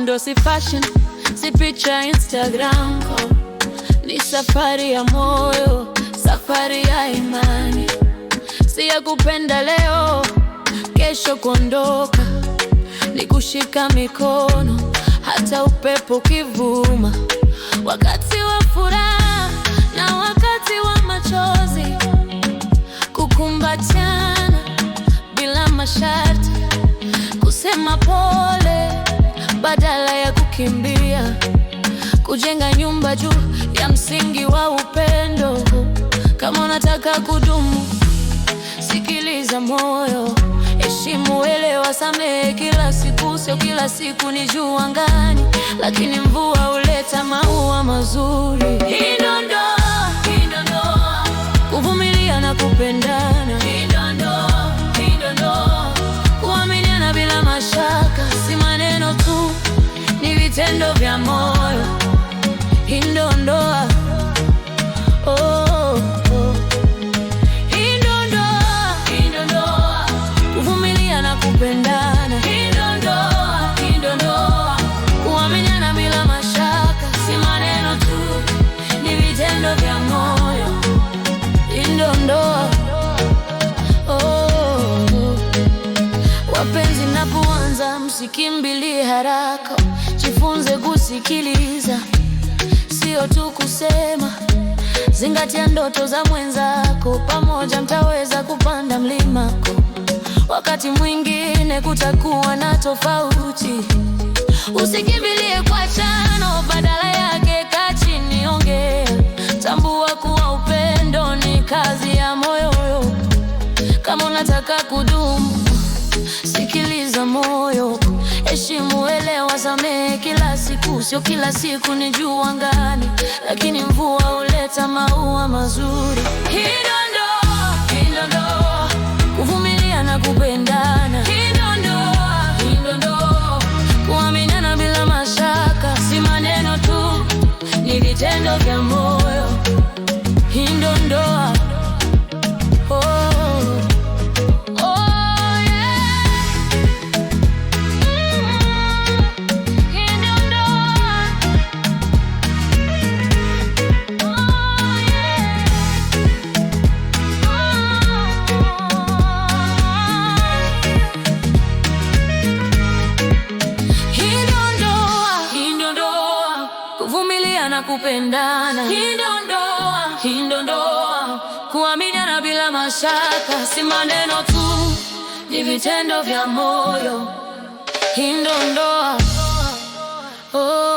upendo si fashion, si picha Instagram. Ni safari ya moyo, safari ya imani. Si ya kupenda leo, kesho kuondoka. Ni kushika mikono, hata upepo kivuma. Wakati wa furaha na wakati wa machozi. Kukumbatiana bila masharti. Kusema pole badala ya kukimbia. Kujenga nyumba juu ya msingi wa upendo. Kama unataka kudumu, sikiliza moyo. Heshimu, elewa, samehe kila siku. Sio kila siku ni juu angani, lakini mvua huleta maua mazuri. Hii ndo ndoa, hii ndo ndoa. Kuvumilia na kupendana. Hii ndo ndoa, hii ndo ndoa. Kuaminiana bila mashaka. Si maneno tu, ni vitendo vya moyo. Hii ndo ndoa. Oh, oh. Hii ndo ndoa, hii ndo ndoa. Kuvumilia na kupendana. Hii ndo ndoa, hii ndo ndoa. Kuaminiana bila mashaka. Si maneno tu, ni vitendo vya moyo. Hii ndo ndoa. Oh, oh. Wapenzi mnapoanza, msikimbilie haraka. Jifunze kusikiliza, sio tu kusema. Zingatia ndoto za mwenzako, pamoja mtaweza kupanda mlimako. Wakati mwingine kutakuwa na tofauti. Usikimbilie kwa chano, badala yake kaa chini, ongea. Tambua kuwa upendo ni kazi ya moyo. Kama unataka kudumu, sikiliza moyo. Heshimu, elewa, samehe kila siku. Sio kila siku ni juu angani, lakini mvua huleta maua mazuri. Hii ndo ndoa, hii ndo ndoa. Kuvumilia na kupendana. Hii ndo ndoa, hii ndo ndoa. Kuaminiana bila mashaka. Si maneno tu, ni vitendo vya moyo. Hii ndo ndoa. Kuvumilia na kupendana. Hii ndo ndoa, hii ndo ndoa. Kuaminiana bila mashaka. Si maneno tu, ni vitendo vya moyo. Hii ndo ndoa. Oh.